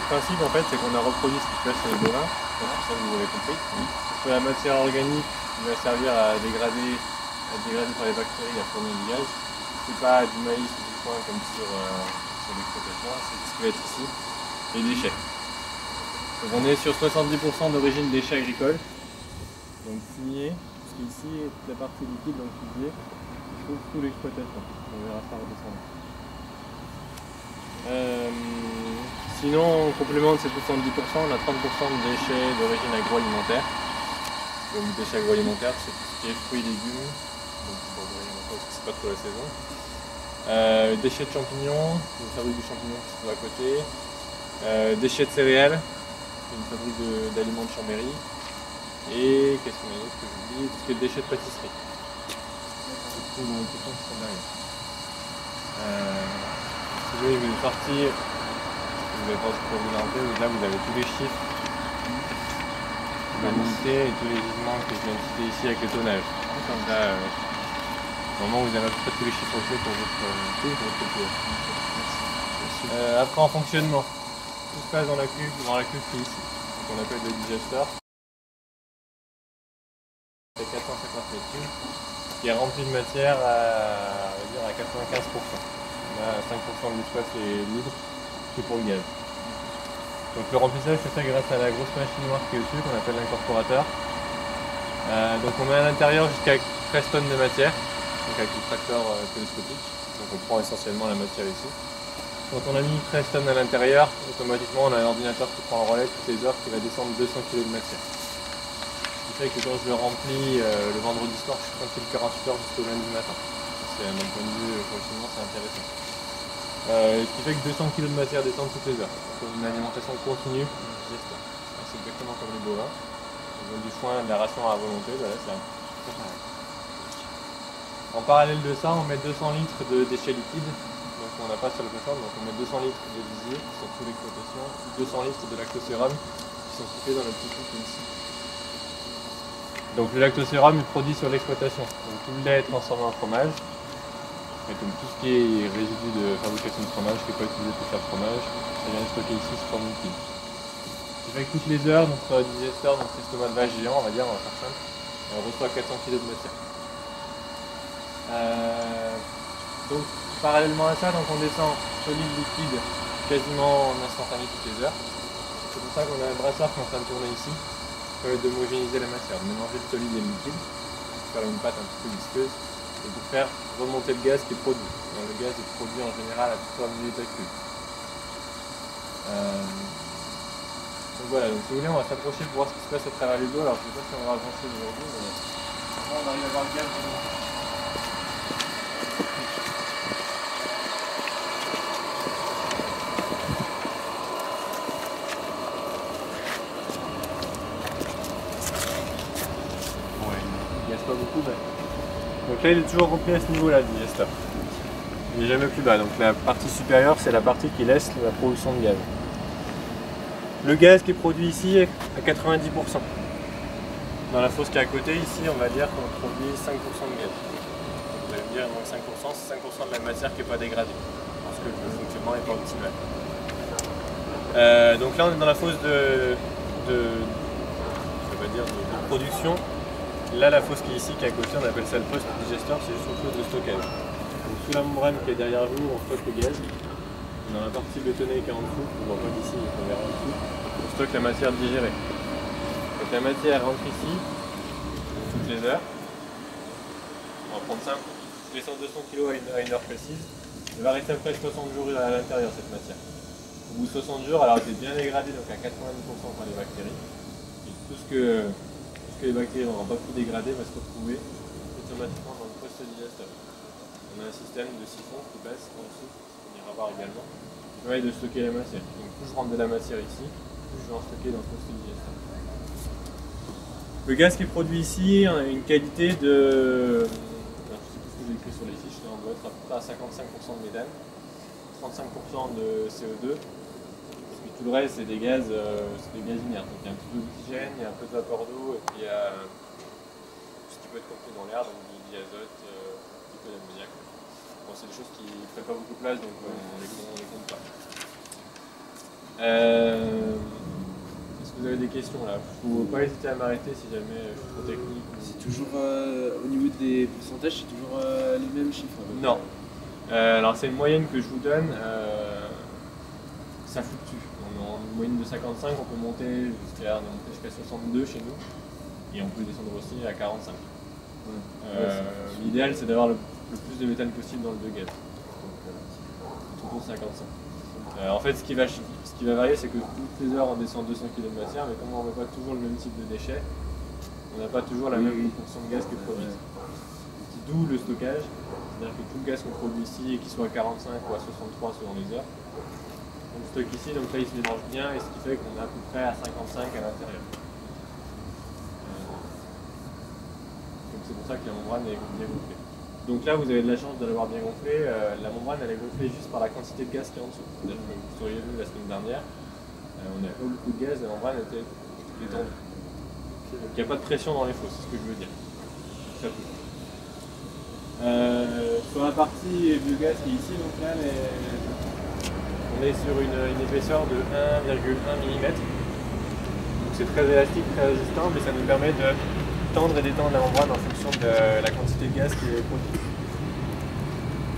principe en fait, c'est qu'on a reproduit ce qui se passe chez les bovins, voilà, ça vous l'avez compris. Parce que la matière organique qui va servir à dégrader par les bactéries, à fournir du gaz, c'est pas du maïs ou du foin comme sur l'exploitation, c'est ce qui va être ici, les déchets. Donc on est sur 70% d'origine déchets agricoles, donc fumier, parce qu'ici, toute la partie liquide, donc fumier, se trouve sous l'exploitation. On verra ça redescendre. Sinon, on complémente ces 70%, on a 30% de déchets d'origine agroalimentaire. Donc déchets agroalimentaires, c'est tout ce qui est fruits et légumes, donc c'est pas trop la saison. Déchets de champignons, une fabrique de champignons qui se trouve à côté. Déchets de céréales, une fabrique d'aliments de Chambéry. Et qu'est-ce qu'on a d'autre que j'oublie? Tout ce qui est déchets de pâtisserie. C'est tout dans les questions qui sont derrière. Si vous voulez, vous êtes parti, vous avez pas pour vous l'arrêter, là vous avez tous les chiffres, l'unité et tous les gisements que je viens de citer ici avec le tonnage. Comme ça, au moment où vous avez à peu près tous les chiffres faits pour votre cours. Après en fonctionnement, tout se passe dans la cuve qui est ici, qu'on appelle le digesteur. C'est 450 mètres cubes, qui est rempli de matière à 95%. Là, 5% de l'espace est libre, c'est pour le gaz. Donc le remplissage se fait grâce à la grosse machine noire qui est au-dessus, qu'on appelle l'incorporateur. Donc on met à l'intérieur jusqu'à 13 tonnes de matière, donc avec le tracteur télescopique. Donc on prend essentiellement la matière ici. Quand on a mis 13 tonnes à l'intérieur, automatiquement on a un ordinateur qui prend en relais toutes les heures qui va descendre 200 kg de matière. Ce qui fait que quand je le remplis le vendredi soir, je suis tranquille 48 heures jusqu'au lundi matin. C'est d'un point de vue fonctionnement, c'est intéressant. Ce qui fait que 200 kg de matière descendent toutes les heures. Donc une alimentation continue, c'est exactement comme les bovins. Ils ont du foin, de la ration à volonté, voilà, c'est pareil. En parallèle de ça, on met 200 litres de déchets liquides. Donc on n'a pas sur le conforme, donc on met 200 litres de visier qui sont sous l'exploitation, 200 litres de lactosérum qui sont coupés dans le petit couple ici. Donc le lactosérum est produit sur l'exploitation. Donc tout le lait est transformé en fromage. Et donc tout ce qui est résidu de fabrication de fromage, qui n'est pas utilisé pour faire de fromage, ça vient stocker ici sous forme liquide. Ce qui fait que toutes les heures, notre digesteur, notre estomac de vache géant, on va dire, on va faire simple, on reçoit 400 kg de matière. Donc parallèlement à ça, donc on descend solide, liquide, quasiment en instantané toutes les heures. C'est pour ça qu'on a un brassard qui est en train de tourner ici, qui permet d'homogénéiser la matière, de mélanger le solide et le liquide, pour faire une pâte un petit peu visqueuse. Et pour faire remonter le gaz qui est produit. Donc, le gaz est produit en général à 3 minutes à cube. Donc voilà, donc si vous voulez, on va s'approcher pour voir ce qui se passe à travers les dos. Alors je ne sais pas si on va avancer aujourd'hui, mais on arrive à voir le gaz. Ouais, il ne gaz pas beaucoup, mais... Donc là il est toujours rempli à ce niveau-là, le digesteur. Il n'est jamais plus bas, donc la partie supérieure c'est la partie qui laisse la production de gaz. Le gaz qui est produit ici est à 90%. Dans la fosse qui est à côté, ici on va dire qu'on produit 5% de gaz. Vous allez me dire, donc 5%, c'est 5% de la matière qui n'est pas dégradée, parce que le fonctionnement n'est pas optimal. Donc là on est dans la fosse de production. Là, la fosse qui est ici, qui est à côté, on appelle ça le poste digesteur, c'est juste une fosse de stockage. Donc, sous la membrane qui est derrière vous, on stocke le gaz. Dans la partie bétonnée qui est en dessous, on voit pas d'ici, mais on verra en dessous, on stocke la matière digérée. Donc la matière rentre ici, toutes les heures. On va prendre simple, je descends 200 kg à une heure précise. Elle va rester après 60 jours à l'intérieur cette matière. Au bout de 60 jours, alors elle est bien dégradée, donc à 90% par les bactéries. Et tout ce que les bactéries n'auront pas pu dégrader va se retrouver automatiquement dans le poste digesteur. On a un système de siphon qui passe en dessous, on ira voir également, qui permet de stocker la matière. Donc plus je rentre de la matière ici, plus je vais en stocker dans le poste digesteur. Le gaz qui est produit ici a une qualité de... Alors, je ne sais plus ce que j'ai écrit sur les fiches, on doit être à peu près à 55% de méthane, 35% de CO2. Tout le reste, c'est des gaz inertes. Donc il y a un petit peu d'oxygène, il y a un peu de vapeur d'eau, et puis il y a tout ce qui peut être compris dans l'air, donc du diazote, un petit peu d'ammoniac. Bon, c'est des choses qui ne prennent pas beaucoup de place, donc on les compte pas. Est-ce que vous avez des questions là? Faut pas hésiter à m'arrêter si jamais je suis trop technique. C'est toujours au niveau des pourcentages, c'est toujours les mêmes chiffres? Non. Alors c'est une moyenne que je vous donne. Ça fluctue. En moyenne de 55, on peut monter jusqu'à 62 chez nous. Et on peut descendre aussi à 45. L'idéal c'est d'avoir le plus de méthane possible dans le 2 gaz. Donc autour de 55. En fait ce qui va varier c'est que toutes les heures on descend 200 kg de matière, mais comme on ne met pas toujours le même type de déchets, on n'a pas toujours la même proportion de gaz qui est produite. D'où le stockage, c'est-à-dire que tout le gaz qu'on produit ici, et qu'il soit à 45 ou à 63 selon les heures, on le stocke ici, donc là il se mélange bien, et ce qui fait qu'on est à peu près à 55 à l'intérieur. Donc c'est pour ça que la membrane est bien gonflée. Donc là vous avez de la chance de l'avoir bien gonflée, la membrane elle est gonflée juste par la quantité de gaz qui est en dessous. C'est-à-dire que vous auriez vu la semaine dernière, on n'avait pas beaucoup de gaz, la membrane était détendue. Donc il n'y a pas de pression dans les fosses, c'est ce que je veux dire. Ça peut. Sur la partie biogaz qui est ici, donc là, on est sur une épaisseur de 1,1 mm. Donc c'est très élastique, très résistant, mais ça nous permet de tendre et détendre la membrane en fonction de la quantité de gaz qui est produite.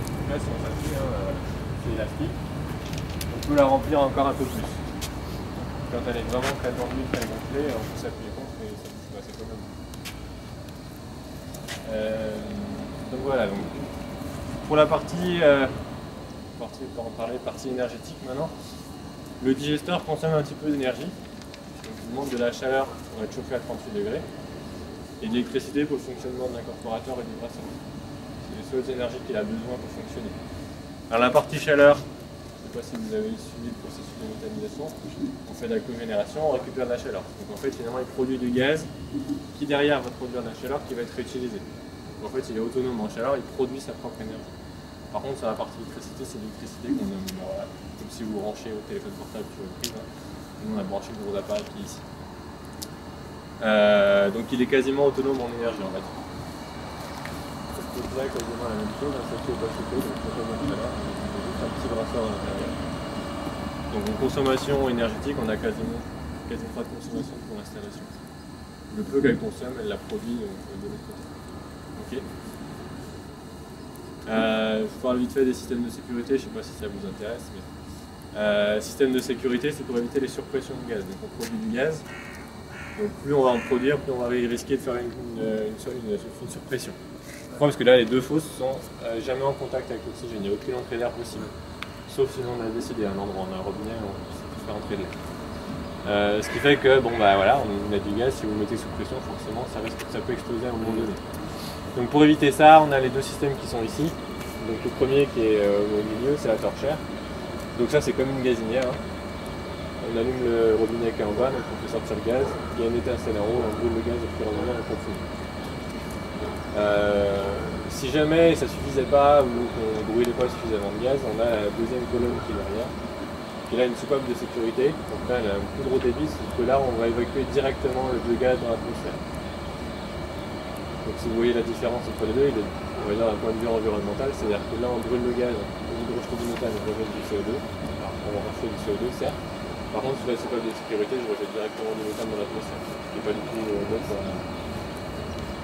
Donc là, si on s'appuie, c'est élastique. On peut la remplir encore un peu plus. Quand elle est vraiment très tendue, très gonflée, on peut s'appuyer contre et ça bouge pas, c'est quand même. Donc voilà, donc pour la partie énergétique maintenant, le digesteur consomme un petit peu d'énergie. Donc il demande de la chaleur pour être chauffé à 38 degrés et de l'électricité pour le fonctionnement de l'incorporateur et du brasseur. C'est les seules énergies qu'il a besoin pour fonctionner. Alors la partie chaleur, je ne sais pas si vous avez suivi le processus de méthanisation, on fait de la cogénération, on récupère de la chaleur. Donc en fait finalement il produit du gaz qui derrière va produire de la chaleur qui va être réutilisée. En fait, il est autonome en chaleur, il produit sa propre énergie. Par contre, sur la partie électricité, c'est l'électricité qu'on aime. Voilà, comme si vous branchez au téléphone portable sur le prise. Nous, on a branché le gros appareil qui est ici. Donc, il est quasiment autonome en énergie, on va dire. C'est là quasiment la même chose, celle qui n'est pas chauffée, donc il n'y a pas de chaleur, juste un petit brasseur à l'intérieur. Donc, en consommation énergétique, on a quasiment pas de consommation pour l'installation. Le peu qu'elle consomme, elle la produit de l'autre côté. Ok. Je parle vite fait des systèmes de sécurité, je ne sais pas si ça vous intéresse, mais système de sécurité, c'est pour éviter les surpressions de gaz. Donc on produit du gaz, donc plus on va en produire, plus on va risquer de faire une surpression. Pourquoi? Parce que là les deux fosses sont jamais en contact avec l'oxygène, il n'y a aucune entrée d'air possible. Sauf si on a décidé à un endroit, on a un robinet, on peut faire entrer de l'air. Ce qui fait que bon bah voilà, on a du gaz, si vous le mettez sous pression, forcément ça peut exploser à un moment donné. Donc pour éviter ça, on a les deux systèmes qui sont ici. Donc le premier qui est au milieu, c'est la torchère. Donc ça c'est comme une gazinière. Hein. On allume le robinet qui est en bas, donc on fait sortir le gaz. Il y a une étincelle en haut, on brûle le gaz et puis on revient et on continue. Si jamais ça ne suffisait pas ou qu'on ne brûlait pas suffisamment de gaz, on a la deuxième colonne qui est derrière. Qui là une soupape de sécurité. Donc là elle a un poudre d'épice, parce que là on va évacuer directement le gaz dans l'atmosphère. Donc si vous voyez la différence entre les deux, on va dire d'un point de vue environnemental, c'est-à-dire que là on brûle le gaz, au lieu de rejeter du méthane, on rejette du CO2. Alors, on va rejeter du CO2 certes. Par contre, sur la soupape de sécurité, je rejette directement du méthane dans l'atmosphère, ce qui n'est pas du tout bon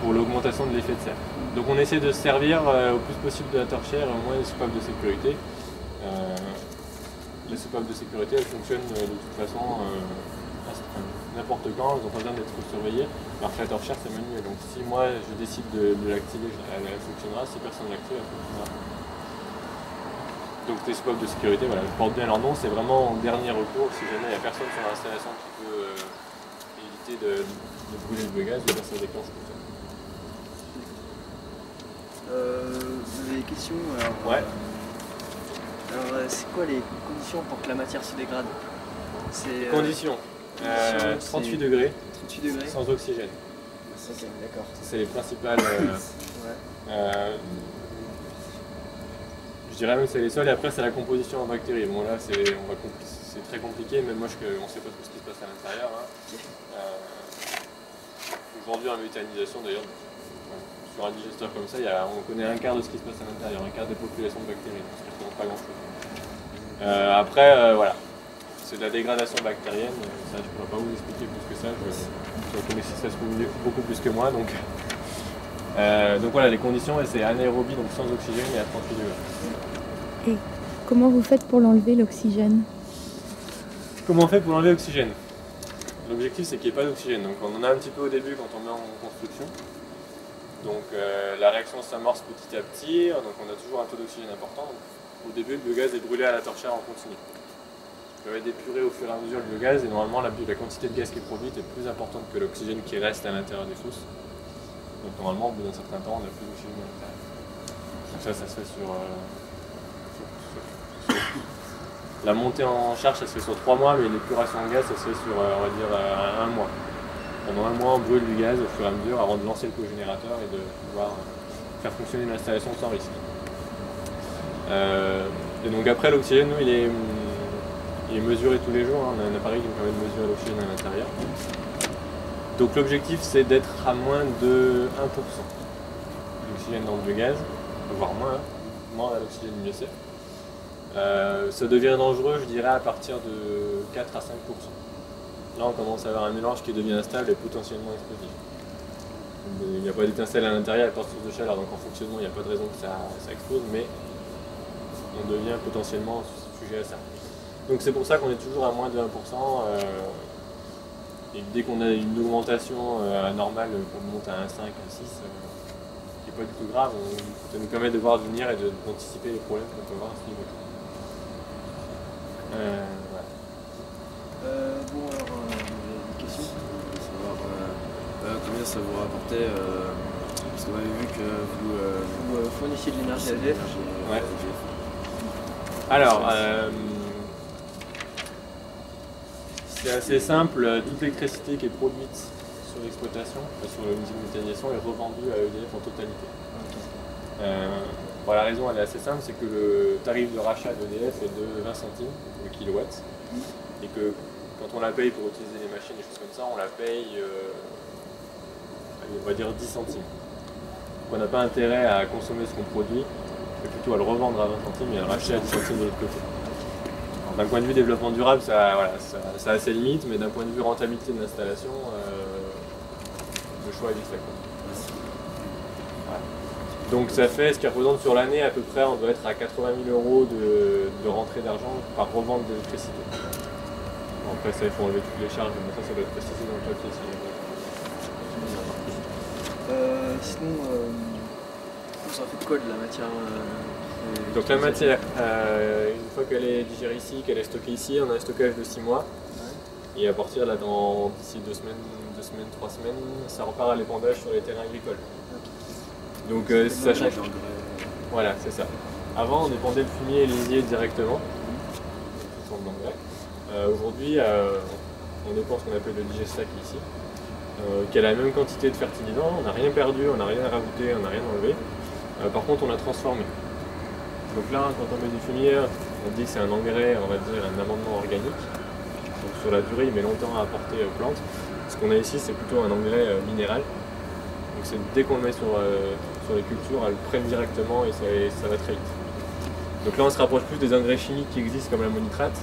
pour l'augmentation de l'effet de serre. Donc on essaie de se servir au plus possible de la torchère et au moins des soupapes de sécurité. Les soupapes de sécurité, elles fonctionnent de toute façon n'importe quand, elles n'ont pas besoin d'être surveillées. Alors que la torchère c'est manuel, donc si moi je décide de l'activer, elle fonctionnera, si personne ne l'active, elle fonctionnera. Donc les soupapes de sécurité, voilà, je porte bien leur nom, c'est vraiment en dernier recours, si jamais il n'y a personne sur l'installation qui peut éviter de brûler le biogaz, et bien ça déclenche tout ça. Vous avez des questions? Ouais. Alors c'est quoi les conditions pour que la matière se dégrade? Conditions 38 degrés, 38 degrés sans oxygène. Ok, d'accord. C'est les principales. Ouais. Je dirais même que c'est les seuls et après c'est la composition en bactéries. Bon là c'est très compliqué, même moi on ne sait pas tout ce qui se passe à l'intérieur. Hein. Aujourd'hui en méthanisation d'ailleurs, sur un digesteur comme ça, on connaît un quart de ce qui se passe à l'intérieur, un quart des populations de bactéries, donc ça ne représente pas grand chose. Après voilà. c'est de la dégradation bactérienne. Ça, je ne pourrais pas vous expliquer plus que ça. Vous connaissez ça beaucoup plus que moi. Donc voilà, les conditions, c'est anaérobie, donc sans oxygène et à 38 degrés. Et comment vous faites pour l'enlever, l'oxygène? Comment on fait pour enlever l'oxygène? L'objectif, c'est qu'il n'y ait pas d'oxygène. Donc on en a un petit peu au début quand on met en construction. Donc la réaction s'amorce petit à petit, donc on a toujours un taux d'oxygène important. Donc, au début, le biogaz est brûlé à la torchère en continu. Il va être épuré au fur et à mesure le biogaz, et normalement la quantité de gaz qui est produite est plus importante que l'oxygène qui reste à l'intérieur des fousses. Donc normalement, au bout d'un certain temps, on n'a plus d'oxygène à l'intérieur. Donc ça se fait sur la montée en charge, ça se fait sur 3 mois, mais l'épuration en gaz, ça se fait sur, on va dire, 1 mois. Pendant 1 mois, on brûle du gaz au fur et à mesure avant de lancer le cogénérateur et de pouvoir faire fonctionner l'installation sans risque. Et donc après, l'oxygène, nous, il est mesuré tous les jours. On a un appareil qui nous permet de mesurer l'oxygène à l'intérieur. Donc l'objectif, c'est d'être à moins de 1% d'oxygène dans le gaz, voire moins à l'oxygène, mieux c'est. Ça devient dangereux, je dirais, à partir de 4 à 5%. Là, on commence à avoir un mélange qui devient instable et potentiellement explosif. Il n'y a pas d'étincelle à l'intérieur, il n'y a pas de source de chaleur, donc en fonctionnement, il n'y a pas de raison que ça explose, mais on devient potentiellement sujet à ça. Donc c'est pour ça qu'on est toujours à moins de 1%. Et dès qu'on a une augmentation anormale, qu'on monte à 1,5, 1,6, qui n'est pas du tout grave, ça nous permet de voir venir et d'anticiper les problèmes qu'on peut avoir à ce niveau. Voilà. Bon, alors, une question. Savoir combien ça vous rapportait, parce qu'on avait vu que vous fournissiez de l'énergie à EDF. Ouais. Alors, c'est assez simple, toute l'électricité qui est produite sur l'exploitation, sur l'usine de méthanisation, est revendue à EDF en totalité. Bon, la raison elle est assez simple, c'est que le tarif de rachat d'EDF est de 20 centimes le kilowatt, et que quand on la paye pour utiliser les machines et des choses comme ça, on la paye, on va dire 10 centimes. Donc on n'a pas intérêt à consommer ce qu'on produit, mais plutôt à le revendre à 20 centimes et à le racheter à 10 centimes de l'autre côté. D'un point de vue développement durable, ça a ses limites, mais d'un point de vue rentabilité de l'installation, le choix est vite fait. Voilà. Donc ça fait ce qui représente sur l'année à peu près, on doit être à 80 000 € de rentrée d'argent par revente d'électricité. Bon, après ça, il faut enlever toutes les charges, mais ça doit être précisé dans le papier. Sinon, ça fait de quoi de la matière Donc la matière, une fois qu'elle est digérée ici, qu'elle est stockée ici, on a un stockage de 6 mois. Ouais. Et à partir là, d'ici 2 semaines, 3 semaines, ça repart à l'épandage sur les terrains agricoles. Okay. Donc ça change. Voilà, c'est ça. Avant, on épandait le fumier et l'isier directement, sous forme d'engrais. Aujourd'hui, on épand ce qu'on appelle le digestac ici, qui a la même quantité de fertilisant. On n'a rien perdu, on n'a rien rajouté, on n'a rien enlevé. Par contre, on l'a transformé. Donc là, quand on met du fumier, on dit que c'est un engrais, on va dire un amendement organique. Donc sur la durée, il met longtemps à apporter aux plantes. Ce qu'on a ici, c'est plutôt un engrais minéral. Donc c'est dès qu'on le met sur les cultures, elles le prennent directement et ça va très vite. Donc là, on se rapproche plus des engrais chimiques qui existent comme l'ammonitrate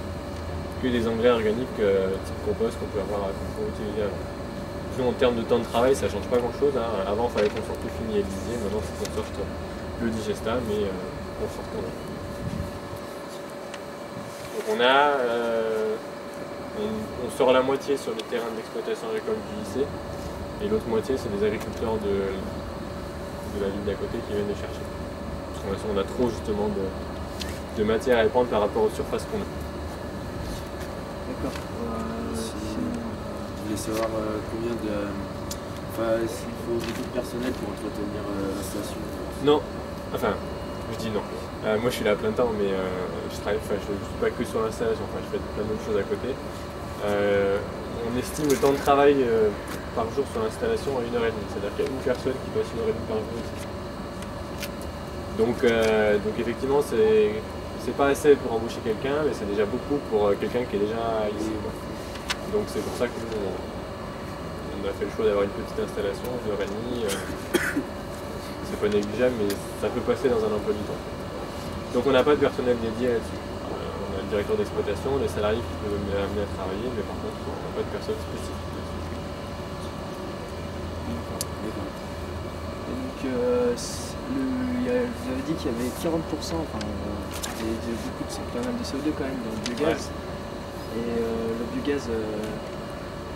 que des engrais organiques type compost qu'on peut utiliser avant. Sinon, en termes de temps de travail, ça ne change pas grand-chose. Hein. Avant, il fallait qu'on sorte le fumier et le lisier. Maintenant, il faut qu'on sorte le digesta, mais qu'on sorte quand même. Donc on sort la moitié sur les terrains d'exploitation agricole du lycée, et l'autre moitié, c'est des agriculteurs de la ville d'à côté qui viennent les chercher. Parce qu'on a trop justement de matière à épandre par rapport aux surfaces qu'on a. D'accord. Je voulais savoir combien de... Enfin, s'il faut beaucoup de personnel pour entretenir l'installation. Non. Enfin, je dis non. Moi je suis là à plein temps, mais je travaille, je ne suis pas que sur l'installation, je fais plein d'autres choses à côté. On estime le temps de travail par jour sur l'installation à 1h30, c'est-à-dire qu'il y a une personne qui passe 1h30 par jour ici. Donc effectivement, c'est pas assez pour embaucher quelqu'un, mais c'est déjà beaucoup pour quelqu'un qui est déjà ici. Donc c'est pour ça que nous, on a fait le choix d'avoir une petite installation, 1h30. C'est pas négligeable, mais ça peut passer dans un emploi du temps. Donc on n'a pas de personnel dédié là-dessus. On a directeur d'exploitation, les salariés qui peuvent amener à travailler, mais par contre, on n'a pas de personne spécifique. Et donc, vous avez dit qu'il y avait 40%, enfin, beaucoup pas mal de CO2 quand même dans le biogaz. Ouais. Et le biogaz,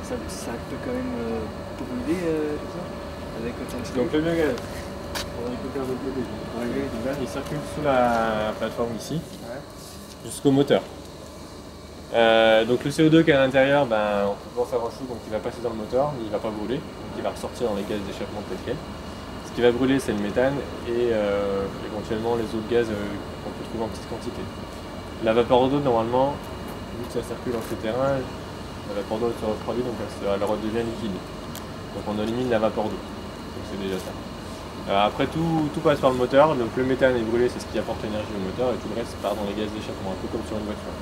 ça peut quand même brûler comme ça, avec autant de CO2. Donc le biogaz, on va récupérer de l'autre côté. Il circule sous la plateforme ici, jusqu'au moteur. Donc le CO2 qui est à l'intérieur, on peut pas faire un chou, donc il va passer dans le moteur, mais il ne va pas brûler, donc il va ressortir dans les gaz d'échappement tel quel. Ce qui va brûler, c'est le méthane et éventuellement les autres gaz qu'on peut trouver en petite quantité. La vapeur d'eau, normalement, vu que ça circule dans ce terrain, la vapeur d'eau se refroidit, donc elle redevient liquide. Donc on élimine la vapeur d'eau, donc c'est déjà ça. Après tout passe par le moteur, donc le méthane est brûlé, c'est ce qui apporte l'énergie au moteur, et tout le reste part dans les gaz d'échappement, un peu comme sur une voiture.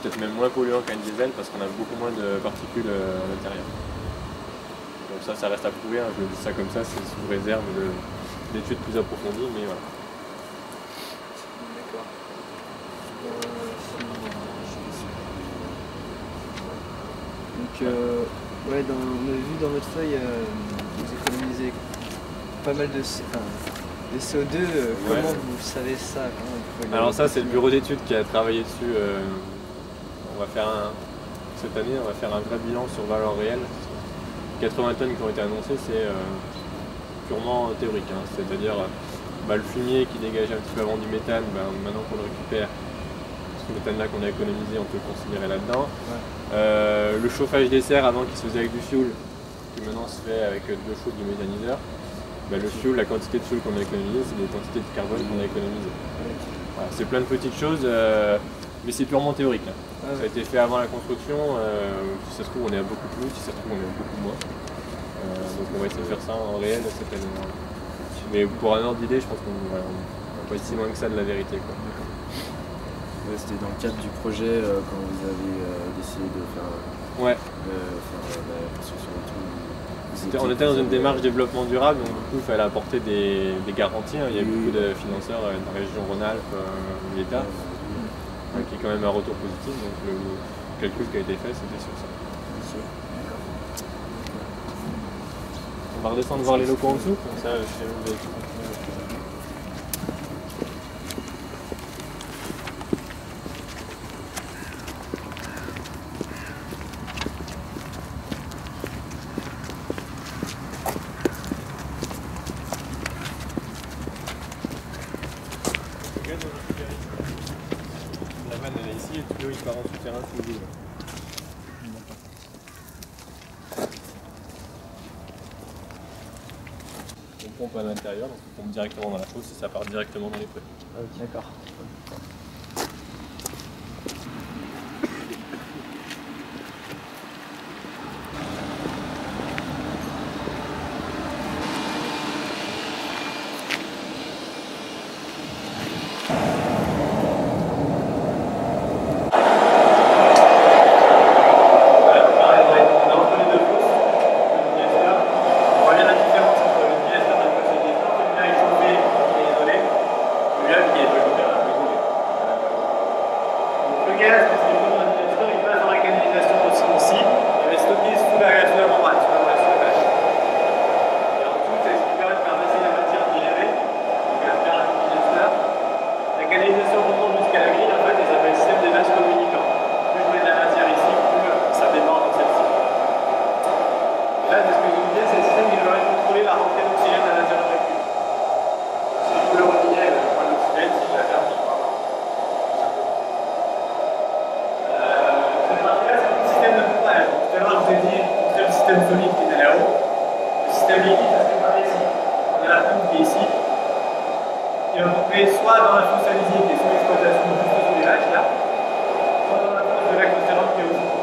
Peut-être même moins polluant qu'un diesel parce qu'on a beaucoup moins de particules à l'intérieur. Donc ça reste à prouver, hein. Je dis ça comme ça, c'est sous réserve d'études plus approfondies, mais voilà. D'accord. Donc, ouais, on a vu dans votre feuille, vous économisez pas mal de CO2. Comment vous savez ça? Alors ça, c'est le bureau d'études qui a travaillé dessus. Cette année, on va faire un vrai bilan sur valeur réelle. 80 tonnes qui ont été annoncées, c'est purement théorique, hein. C'est-à-dire le fumier qui dégageait un petit peu avant du méthane, maintenant qu'on le récupère, ce méthane-là qu'on a économisé, on peut le considérer là-dedans. Ouais. Le chauffage des serres avant qui se faisait avec du fioul, qui maintenant se fait avec de l'eau chaude du méthaniseur. Le fioul, la quantité de fioul qu'on a économisé, c'est des quantités de carbone qu'on a économisées. Voilà, c'est plein de petites choses, mais c'est purement théorique, hein. Ça a été fait avant la construction, si ça se trouve on est à beaucoup plus, si ça se trouve on est à beaucoup moins. Donc on va essayer de faire ça en réel cette année. Mais pour un ordre d'idée, je pense qu'on va pas être si loin que ça de la vérité, quoi. Ouais, c'était dans le cadre du projet quand vous avez décidé de faire, la construction et tout. On était dans une démarche développement durable, donc du coup il fallait apporter des garanties, hein. Il y a beaucoup de financeurs de la région Rhône-Alpes, l'État. Qui est quand même un retour positif, donc le calcul qui a été fait, c'était sur ça. On va redescendre voir les locaux en dessous, comme ça je sais où vous êtes. La vanne elle est ici et le tuyau il part en souterrain sous le. On pompe à l'intérieur, donc on pompe directement dans la fosse et ça part directement dans les feuilles. D'accord. Soit dans la fosse alisique qui est sous l'exploitation juste sous les lacs là, soit dans la fosse de lac Océran qui est au fond.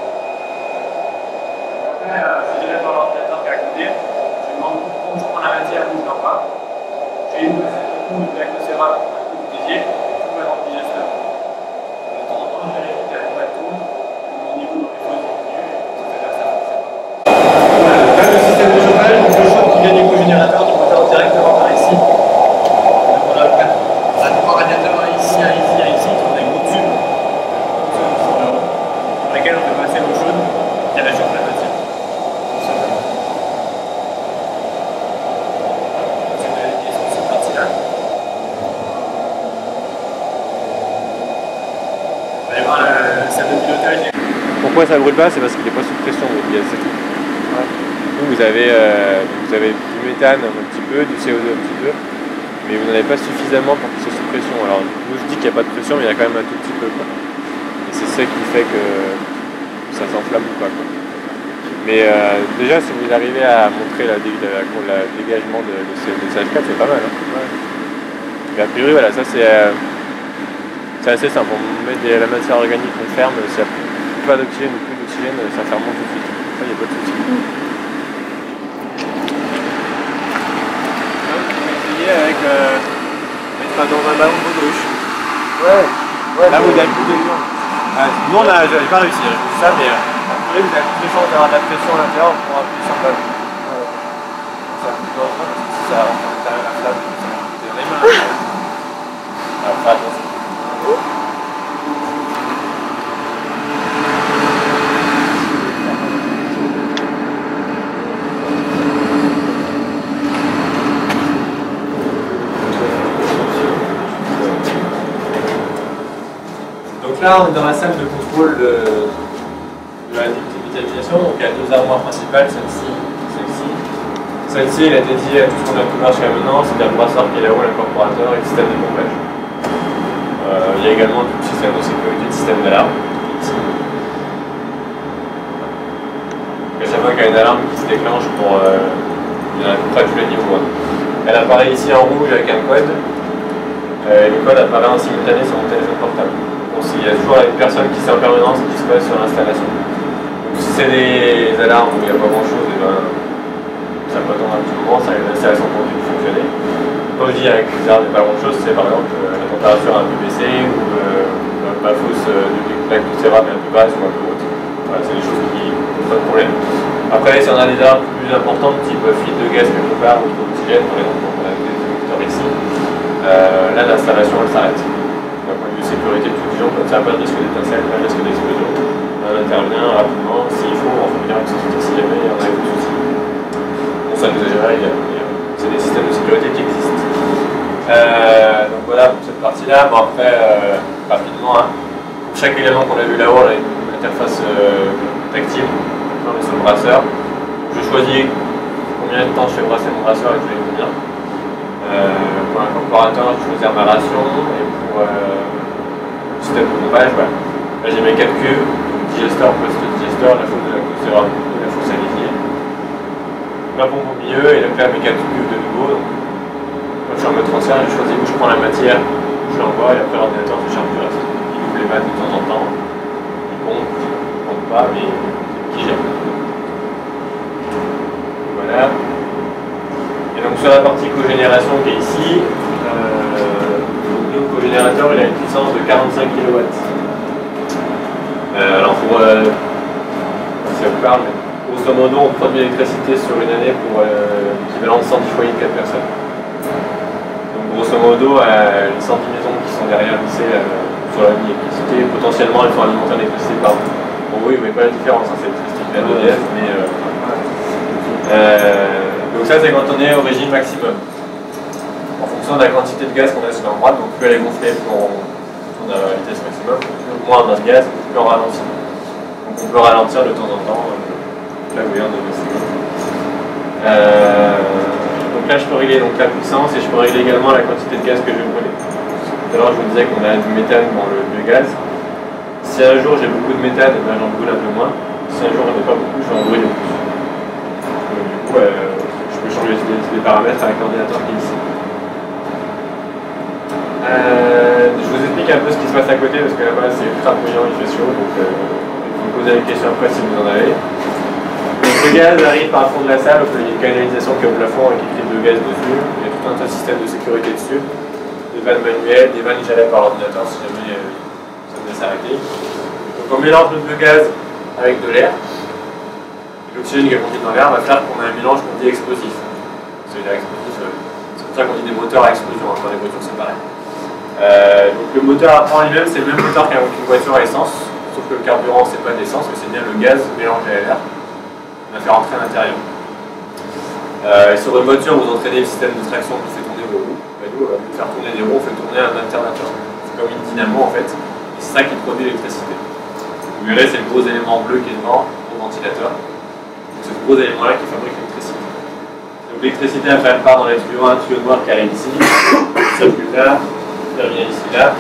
Après, si j'irai dans l'ordinateur qui est à côté, je demande où je prends la matière où je l'envoie. J'ai une coupe de lac Océran, un coup de disier, tout va dans le digesteur. De temps en temps, je vérifie que la pompe tourne, mon niveau dans les fosses diminue, et ça fait faire ça. Là, le système de chauffage, donc le chauffe qui vient du cogénérateur du moteur directement par ici. Donc on a un radiateur ici, ici, ici, qui ont des gros le système de pilotage. Pourquoi ça brûle pas? C'est parce qu'il n'est pas sous pression votre gaz, c'est tout. Ouais. Vous avez du méthane un petit peu, du CO2 un petit peu, mais vous n'en avez pas suffisamment pour qu'il soit sous pression. Alors nous je dis qu'il n'y a pas de pression, mais il y a quand même un tout petit peu, quoi. Et c'est ça qui fait que ça s'enflamme ou pas, quoi. Mais déjà si vous arrivez à montrer le dégagement de CH4, c'est pas mal, hein. Ouais. Mais a priori voilà, ça c'est assez simple. On met la matière organique, on ferme, s'il n'y a pas d'oxygène ou plus d'oxygène, ça ferme tout de suite. Ça, il n'y a pas de souci. Avec mettre dans un ballon de baudruche. Ouais. Là vous avez plus de gens. Nous j'avais pas réussi, j'ai fait ça, mais après vous avez plus de chance d'avoir de la pression à l'intérieur pour appuyer sur le ballon. Ça plus dangereux parce que si ça rentre à l'intérieur de la flamme, ça va coûter les mains. Alors fais attention. Donc là, on est dans la salle de contrôle de la dévitalisation. Donc il y a deux armoires principales, celle-ci. Celle-ci, elle est dédiée à tout ce qu'on a couvert jusqu'à maintenant, c'est-à-dire le brasseur qui est là-haut, l'incorporateur et le système de pompage. Il y a également tout le système de sécurité, le système d'alarme. À chaque fois qu'il y a une alarme qui se déclenche il y en a à peu près tous les niveaux. Elle apparaît ici en rouge avec un code. Et le code apparaît en simultané sur mon téléphone portable. Il y a toujours une personne qui sait en permanence ce qui se passe sur l'installation. Donc si c'est des alarmes où il n'y a pas grand chose, et ben, ça peut attendre un petit moment, l'installation continue de fonctionner. Quand je dis avec des alarmes et pas grand chose, c'est par exemple la température a un peu baissé ou la fausse de glycérate est un peu basse ou un peu haute. Voilà, c'est des choses qui ne posent pas de problème. Après, si on a des alarmes plus importantes, type fuite de gaz quelque part ou d'oxygène, par exemple, on a des émetteurs ici, là l'installation elle s'arrête. D'un point de vue sécurité de tout comme ça, pas de risque d'étincelle, pas de risque d'explosion. On intervient rapidement, s'il faut, on fait bien avec si jamais il y en a des soucis. Bon, ça nous est géré, c'est des systèmes de sécurité qui existent. Donc voilà pour cette partie-là. Bon, après, rapidement, hein, pour chaque élément qu'on a vu là-haut, on a une interface tactile. Maintenant, on est sur le brasseur. Je choisis combien de temps je fais brasser mon brasseur et je vais combien. Pour l'incorporateur, je choisis ma ration et pour le système de pompage, voilà. Là j'ai mes 4 cuves, digesteur, post-digesteur, la fosse de la glycérate et la fosse à liquide. Ma pompe au milieu et donc là mes 4 cuves de nouveau. Donc, quand je suis en mode transfert, je choisis où je prends la matière, où je l'envoie et après l'ordinateur se charge du reste. Il ouvre les vannes de temps en temps, il pompe pas, mais qui gère. Voilà. Et donc sur la partie cogénération qui est ici, le cogénérateur il a une puissance de 45 kW. Alors pour si ça vous parle, mais grosso modo on produit l'électricité sur une année pour l'équivalent de 110 foyers de 4 personnes. Donc grosso modo les 110 maisons qui sont derrière lycée sur la ligne d'électricité, potentiellement elles sont alimentées en électricité par. Bon oui, mais pas la différence, hein, c'est l'électricité qui vient d'EDF, mais donc ça c'est quand on est au régime maximum. En fonction de la quantité de gaz qu'on a sur l'endroit, donc plus elle est gonflée, plus on tourne à la vitesse maximum, plus moins on a de gaz, plus on ralentit. Donc on peut ralentir de temps en temps, là vous voyez on est au maximum. Donc là je peux régler donc, la puissance et je peux régler également la quantité de gaz que je vais brûler. Tout à l'heure je vous disais qu'on a du méthane dans le gaz. Si un jour j'ai beaucoup de méthane, ben, j'en brûle un peu moins. Si un jour j'en ai pas beaucoup, je vais en brûler plus. Du coup, je peux changer les paramètres avec l'ordinateur qui est ici. Je vous explique un peu ce qui se passe à côté parce que là-bas c'est ultra bruyant, il fait chaud, donc vous me posez des questions après si vous en avez. Donc, le gaz arrive par le fond de la salle, donc il y a une canalisation qui est au plafond avec une filtre de gaz dessus, il y a tout un tas de systèmes de sécurité dessus, des vannes manuelles, des vannes gérées par l'ordinateur si jamais ça devait s'arrêter. Donc on mélange notre gaz avec de l'air. L'oxygène qui est contenu dans l'air va faire qu'on a un mélange qu'on dit explosif. C'est pour ça qu'on dit des moteurs à explosion, quand les voitures c'est pareil. Donc le moteur en lui-même c'est le même moteur qu'une voiture à essence, sauf que le carburant c'est pas d'essence, mais c'est bien le gaz mélangé à l'air qu'on a fait rentrer à l'intérieur. Et sur une voiture vous entraînez le système de traction qui fait tourner vos roues, et nous, au lieu de faire tourner des roues, on fait tourner un alternateur. C'est comme une dynamo en fait, et c'est ça qui produit l'électricité. Vous verrez, c'est le gros élément bleu qui est devant, au ventilateur. Donc c'est ce gros élément-là qui fabrique l'électricité. Donc l'électricité, après, elle part dans les tuyaux, un tuyau noir qui arrive ici, circule là, termine ici, là.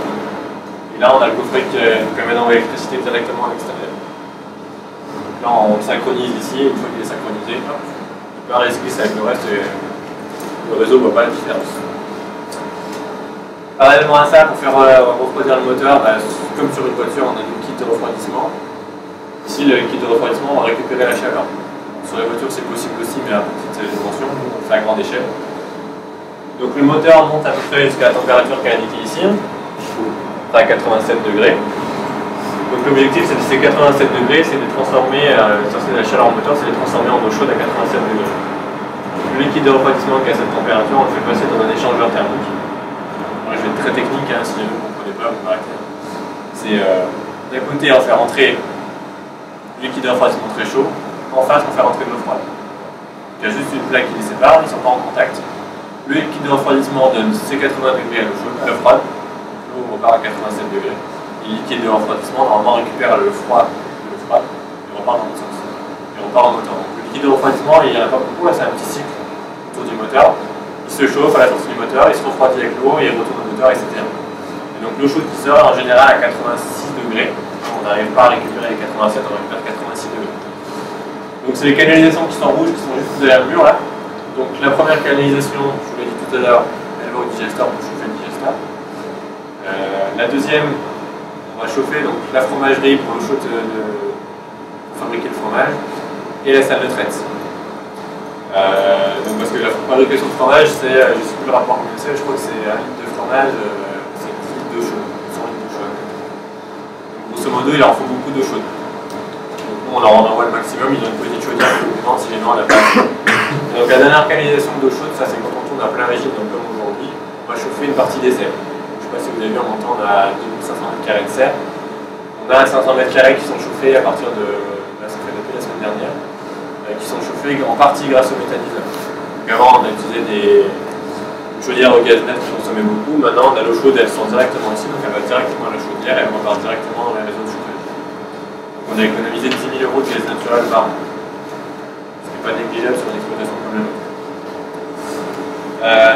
Et là, on a le coffret qui permet d'envoyer l'électricité directement à l'extérieur. Donc là, on le synchronise ici, et une fois qu'il est synchronisé, hop, il peut arrêter avec le reste et le réseau ne voit pas la différence. Parallèlement à ça, pour faire refroidir le moteur, comme sur une voiture, on a une kit de refroidissement. Ici, le kit de refroidissement, on va récupérer la chaleur. Sur les voitures, c'est possible aussi, mais à petite dimension, on fait à grande échelle. Donc le moteur monte à peu près jusqu'à la température qui est indiquée ici, à 87 degrés. Donc l'objectif, c'est de ces 87 degrés, c'est de transformer, c'est la chaleur en moteur, c'est de les transformer en eau chaude à 87 degrés. Le liquide de refroidissement qui est à cette température, on le fait passer dans un échangeur thermique. Alors, je vais être très technique, hein, si jamais vous ne comprenez pas, vous m'arrêtez. C'est d'un côté, on fait rentrer le liquide de refroidissement très chaud, en face, on fait rentrer de l'eau froide. Il y a juste une plaque qui les sépare, ils ne sont pas en contact. Le liquide de refroidissement donne ses 80 degrés à l'eau chaude, l'eau froide. L'eau repart à 87 degrés. Et le liquide de refroidissement, normalement, récupère le froid de l'eau froide et repart dans l'autre sens. Et repart en moteur. Donc, le liquide de refroidissement, il n'y en a pas beaucoup, là, c'est un petit cycle autour du moteur. Il se chauffe à la sortie du moteur, il se refroidit avec l'eau, et il retourne au moteur, etc. Et donc l'eau chaude qui sort, en général, à 86 degrés. On n'arrive pas à récupérer les 87, on récupère 86 degrés. Donc c'est les canalisations qui sont rouges, qui sont juste derrière le mur, là. Donc la première canalisation, je vous l'ai dit tout à l'heure, elle va au digesteur pour chauffer le digesteur. La deuxième, on va chauffer donc, la fromagerie pour l'eau chaude pour fabriquer le fromage, et la salle de traite. Donc parce que la fabrication de fromage, c'est, je ne sais plus le rapport combien c'est, je crois que c'est 1 litre de fromage, c'est 10 litres d'eau chaude, 100 litres d'eau chaude. Donc grosso modo, il en faut beaucoup d'eau chaude. Donc nous, on leur en envoie le maximum, ils ont une petite chaudière complément si les gens n'ont pas. Donc la dernière canalisation d'eau chaude, ça c'est quand on tourne à plein régime, donc comme aujourd'hui, on va chauffer une partie des serres. Je ne sais pas si vous avez vu, en montant, on a 2500 m² de serre. On a 500 m² qui sont chauffés à partir de, là ça fait depuis la semaine dernière, qui sont chauffés en partie grâce au méthaniseur. Donc avant on a utilisé des chaudières au gaz net qui consommaient beaucoup, maintenant on a l'eau chaude, elle sort directement ici, donc elle va directement à la chaudière et elle repart directement dans les réseaux de chauffage. Donc on a économisé 10 000 € de gaz naturel par an, ce qui n'est pas négligeable sur une exploitation comme la nôtre.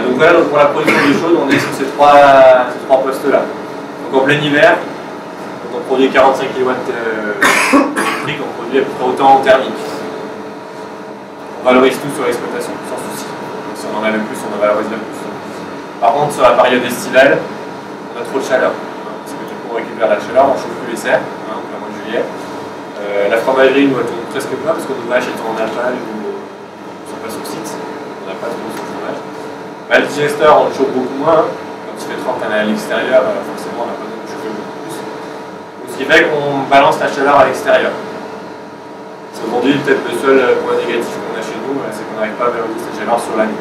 Donc voilà, donc pour la production d'eau chaude, on est sur ces trois postes-là. Donc en plein hiver, on produit 45 kW électrique, on produit à peu près autant en thermique. On valorise tout sur l'exploitation, sans souci. Donc, si on en avait plus, on en valoriserait plus. Par contre, sur la période estivale, on a trop de chaleur. Parce que du coup, on récupère la chaleur, on chauffe plus les serres, donc le mois de juillet. La fromagerie, nous, elle tourne presque pas, parce que nos vaches, elles sont en alpage ou ne sont pas sur site. On n'a pas trop de fromage. Le digesteur, on le chauffe beaucoup moins. Quand il fait 30 à l'extérieur, forcément, on n'a pas besoin de chauffer beaucoup plus. Donc, ce qui fait qu'on balance la chaleur à l'extérieur. Aujourd'hui, peut-être le seul point négatif qu'on a chez nous, c'est qu'on n'arrive pas à valoriser cette chaleur sur l'année.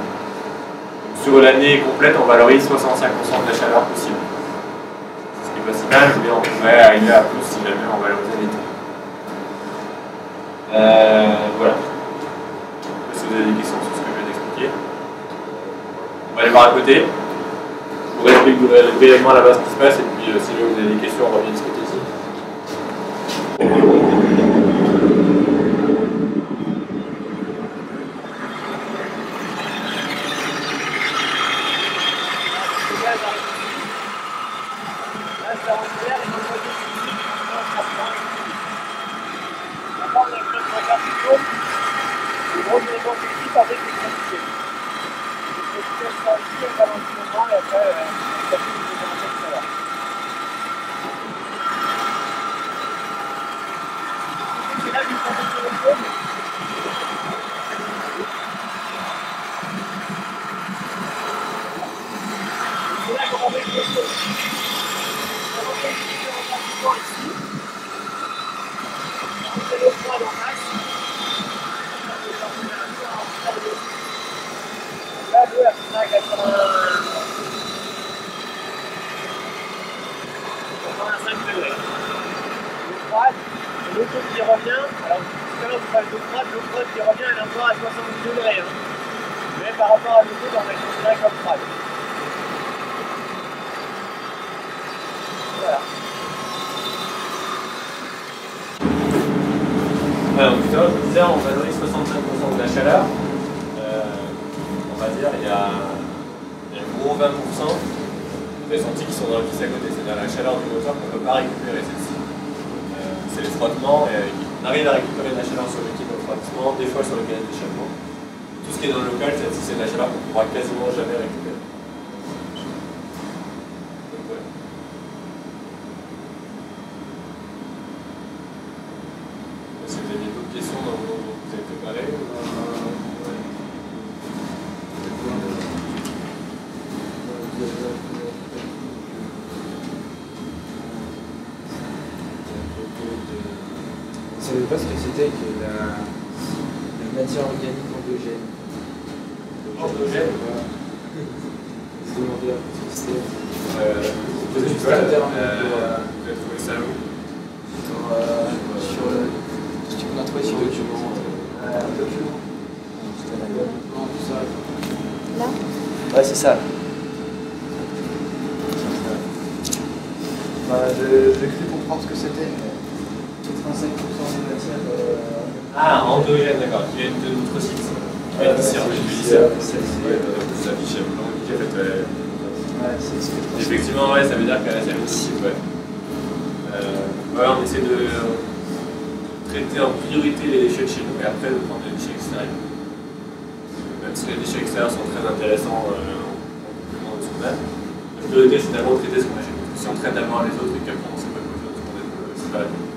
Sur l'année complète, on valorise 65% de la chaleur possible. Ce qui n'est pas si mal, mais on pourrait arriver à plus si jamais on valorisait l'été. Voilà. Je sais pas si vous avez des questions sur ce que je viens d'expliquer. On va aller voir à côté. Je vous explique brièvement là-bas ce qui se passe, et puis si vous avez des questions, on revient discuter ici. donc tout à l'heure, je vous disais, on valorise 65% de la chaleur. On va dire, il y a un gros 20% des sentiers qui sont dans la piste à côté, c'est-à-dire la chaleur du moteur qu'on ne peut pas récupérer celle-ci. C'est les frottements, et on arrive à récupérer de la chaleur sur le kit de refroidissement, des fois sur le gaz d'échappement. Tout ce qui est dans le local, celle-ci, c'est de la chaleur qu'on ne pourra quasiment jamais récupérer. Donc, ouais. Est-ce que vous avez d'autres questions dans le moment où vous avez préparé? Je ne savais pas ce que c'était que la matière organique endogène. Endogène? Je me demandais un peu ce que c'était. Vous avez trouvé ça où? Sur ce qu'on a trouvé sur le document. Un document. Non, tout ça. Là? Ouais, c'est ça. J'ai cru comprendre ce que c'était, mais 85% de matière. Ah, endogène, d'accord, qui vient de notre site. Ici, en Tunisie. Vous affichez un blanc qui a fait. Ouais, c'est ce que je pense. Effectivement, ouais, ça veut dire que c'est un site, ouais. Voilà, on essaie de traiter en priorité les déchets de chez nous et après de prendre les déchets extérieurs. Même si les déchets extérieurs sont très intéressants en complément de ce qu'on a, la priorité c'est d'abord de traiter ce qu'on a chez nous. Si on traite d'abord les autres et qu'après on ne sait pas quoi faire, c'est pas la peine.